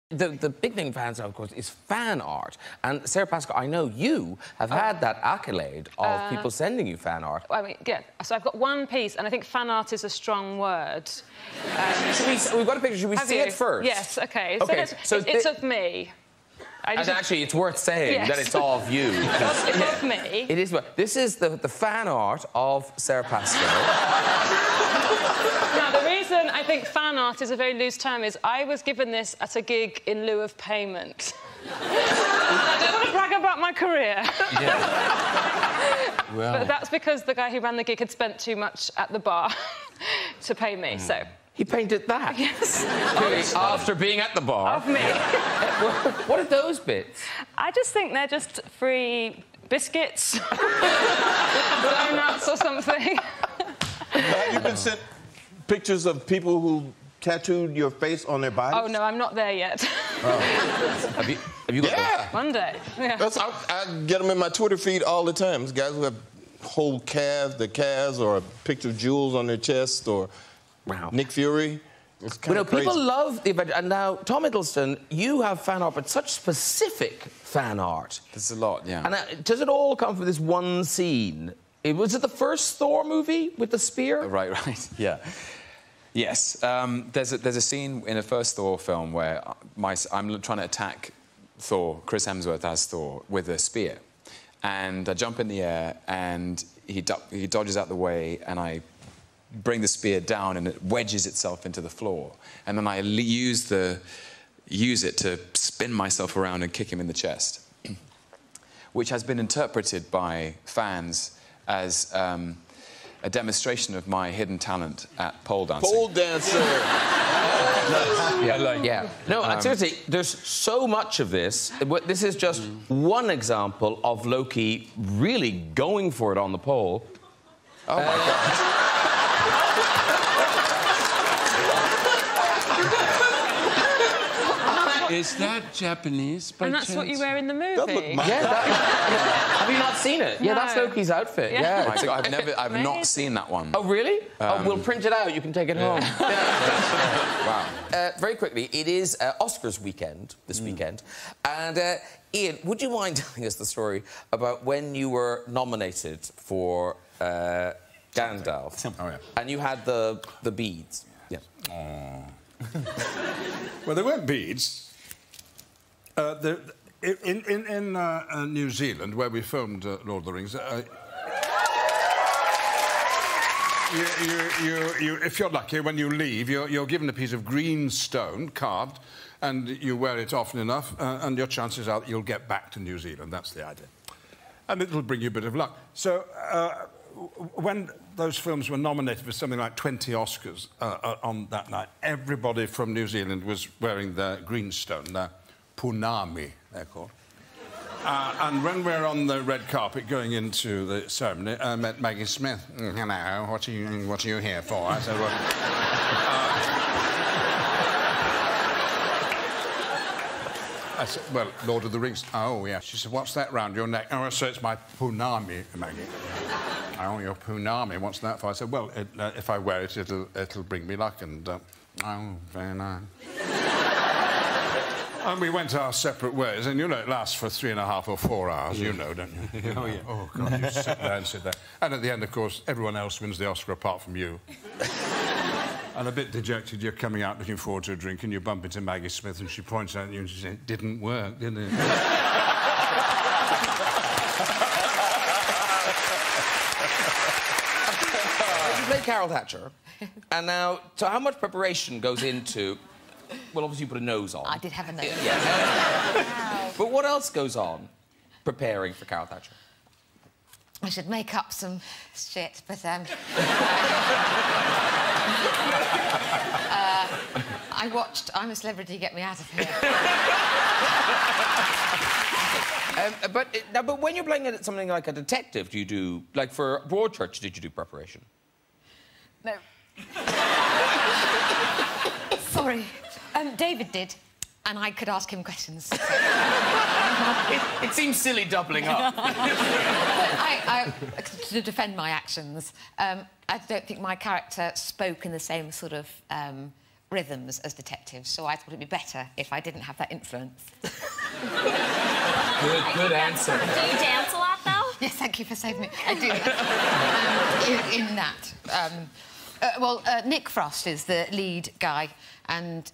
The big thing fans of course, is fan art. And Sarah Pascoe, I know you have had that accolade of people sending you fan art. I mean, yeah, so I've got one piece, and I think fan art is a strong word. We've got a picture. Should we see it first? Yes, OK. OK, so it's of me. And actually, it's worth saying that it's of you. It's of me. It is. This is the fan art of Sarah Pascoe. Now, the reason I think fan art is a very loose term is I was given this at a gig in lieu of payment. I don't want to brag about my career. Yeah. Well. But that's because the guy who ran the gig had spent too much at the bar to pay me, so... He painted that? Yes. After being at the bar? Of me. What are those bits? I just think they're just free biscuits, donuts or something. Have you been sent pictures of people who tattooed your face on their bodies? Oh, no, I'm not there yet. Oh. Have you got One day. Yeah. I get them in my Twitter feed all the time. There's guys who have whole calves, or a picture of jewels on their chest, or... Wow. Nick Fury. It's kind of crazy. People love the event. And now, Tom Hiddleston, you have fan art, but such specific fan art. There's a lot, yeah. And does it all come from this one scene? Was it the first Thor movie with the spear? Right, yeah. Yes. There's a scene in the first Thor film where I'm trying to attack Thor, Chris Hemsworth as Thor, with a spear. And I jump in the air, and he dodges out the way, and I bring the spear down, and it wedges itself into the floor. And then I use it to spin myself around and kick him in the chest, which has been interpreted by fans as a demonstration of my hidden talent at pole dancing. Pole dancer! Yeah. No, seriously, there's so much of this. This is just one example of Loki really going for it on the pole. Oh, my God. Is that Japanese? And that's what you wear in the movie? Have you not seen it? No. Yeah, that's Loki's outfit. Yeah. I've not seen that one. Oh, really? We'll print it out. You can take it home. Wow. Very quickly, it is Oscars weekend this weekend. And, Ian, would you mind telling us the story about when you were nominated for Gandalf? Oh, yeah. And you had the beads. Yeah. Well, there weren't beads. In New Zealand, where we filmed Lord of the Rings, if you're lucky, when you leave, you're given a piece of green stone carved, and you wear it often enough, and your chances are that you'll get back to New Zealand. That's the idea. And it'll bring you a bit of luck. So, when those films were nominated for something like 20 Oscars on that night, everybody from New Zealand was wearing their greenstone, their punami, they're called. And when we're on the red carpet going into the ceremony, I met Maggie Smith. Hello, what are you here for? I said, well, Lord of the Rings. Oh, yeah. She said, what's that round your neck? Oh, so it's my punami, Maggie. Oh, your punami, what's that for? I said, well, if I wear it, it'll bring me luck, and, oh, very nice. And we went our separate ways, and you know it lasts for 3.5 or 4 hours, you know, don't you? Oh, yeah. Oh, God, you sit there and sit there. And at the end, of course, everyone else wins the Oscar apart from you. And a bit dejected, you're coming out looking forward to a drink, and you bump into Maggie Smith, and she points out at you and she says, it didn't work, did it? You play Carol Thatcher, and now, so how much preparation goes into... Well, obviously you put a nose on. I did have a nose. Yeah. Wow. But what else goes on preparing for Carol Thatcher? I should make up some shit, but, I watched I'm a Celebrity, Get Me Out of Here. But when you're playing something like a detective, do you do... Like, for Broadchurch, did you do preparation? No. Sorry. David did, and I could ask him questions. It seems silly doubling up. To defend my actions, I don't think my character spoke in the same sort of rhythms as detectives, so I thought it'd be better if I didn't have that influence. Good answer. Do you dance a lot, though? Yes, thank you for saving me. I do. In that. Nick Frost is the lead guy, and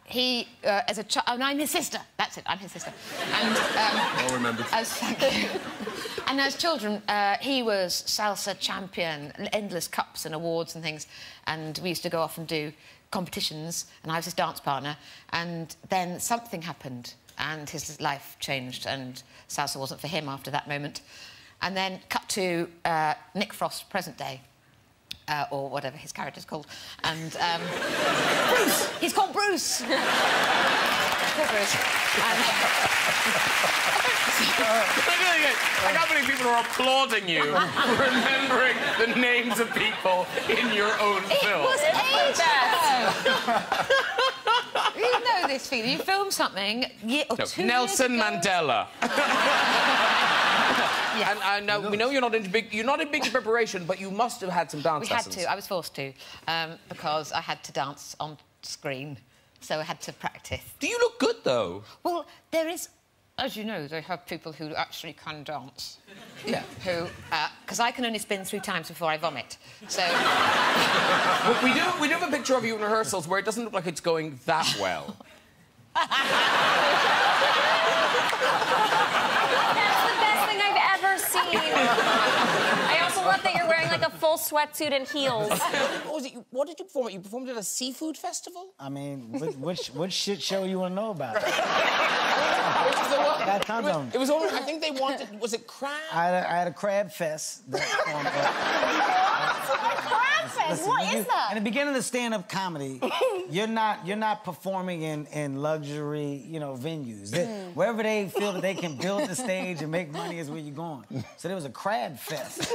he, as a child... and I'm his sister. That's it, I'm his sister. And... I'll remember. Thank you. And as children, he was salsa champion, endless cups and awards and things, and we used to go off and do competitions, and I was his dance partner, and then something happened, and his life changed, and salsa wasn't for him after that moment. And then cut to Nick Frost, present day, or whatever his character's called, and Bruce! He's called Bruce! Poor Bruce. I can't believe people are applauding you for remembering the names of people in your own film. It was ages ago. You know this feeling. You film something... Nelson Mandela. Yeah. And I know, we know you're not in big preparation, but you must have had some dance lessons. We had to. I was forced to, because I had to dance on screen, so I had to practice. Do you look good, though? Well, there is... As you know, they have people who actually can dance. Yeah. Who... Because I can only spin 3 times before I vomit, so... But we do have a picture of you in rehearsals where it doesn't look like it's going that well. That's the best thing I've ever seen. I also love that you're wearing, like, a full sweatsuit and heels. What did you perform at? You performed at a seafood festival? I mean, which shit show you want to know about? It was only, I think they wanted... Was it crab? I had a crab fest. Crab fest? What is that? In the beginning of stand-up comedy, you're not performing in luxury, venues. Wherever they feel that they can build the stage and make money is where you're going. So there was a crab fest. It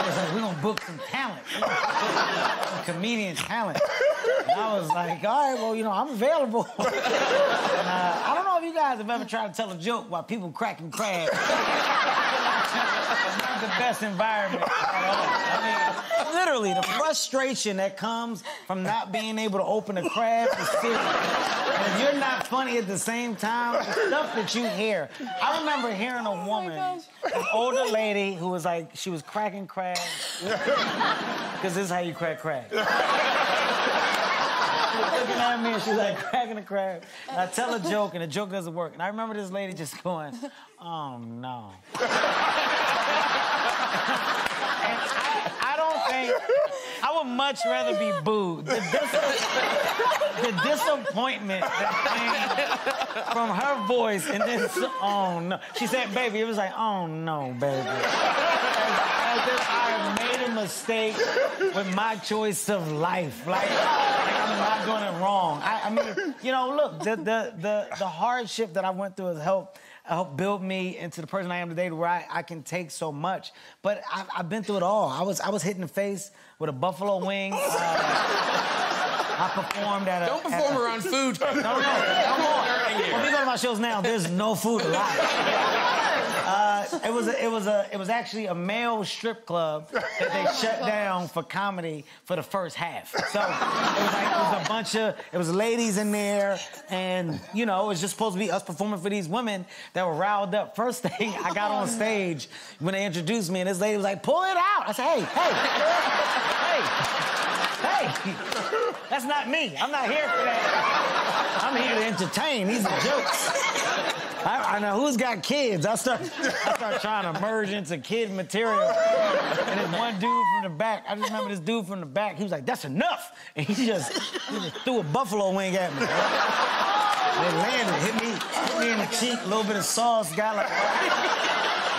was like, we're gonna book some talent. Some comedian talent. And I was like, all right, well, I'm available. And, I don't know if you guys have ever tried to tell a joke while people cracking crabs. It's not the best environment at all. I mean, literally, the frustration that comes from not being able to open a crab is serious. And if you're not funny at the same time, the stuff that you hear. I remember hearing a woman, an older lady, who was like, she was cracking crabs. Because this is how you crack crabs. Looking at me, and she's like cracking a crab. And I tell a joke, and the joke doesn't work. And I remember this lady just going, oh, no. And I don't think... I would much rather be booed. The disappointment that came from her voice, and then, oh, no. She said, baby, it was like, oh, no, baby. As if I made a mistake with my choice of life. Like I'm not doing it wrong. I mean, look, the hardship that I went through has helped build me into the person I am today, where I can take so much. But I've been through it all. I was hit in the face with a buffalo wing. I performed at a... Don't perform around food. No more. When we go to my shows now, there's no food alive. It was actually a male strip club that they shut down for comedy for the first half. So it was ladies in there, and it was just supposed to be us performing for these women that were riled up. First thing, I got on stage when they introduced me, and this lady was like, "Pull it out." I said, Hey, that's not me. I'm not here for that. I'm here to entertain. These are jokes. I know who's got kids. I start trying to merge into kid material. And this one dude from the back, I just remember this dude from the back, he was like, that's enough. And he just threw a buffalo wing at me. It landed, hit me in the cheek, a little bit of sauce, got like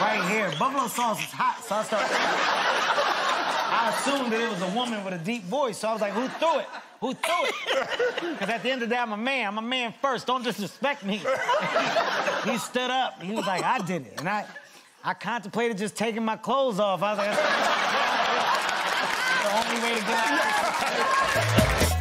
right here. Buffalo sauce is hot, so I assumed that it was a woman with a deep voice, so I was like, who threw it? Who threw it? Because at the end of the day, I'm a man. I'm a man first. Don't disrespect me. He stood up. He was like, I did it. And I contemplated just taking my clothes off. I was like, that's the only way to get out of this.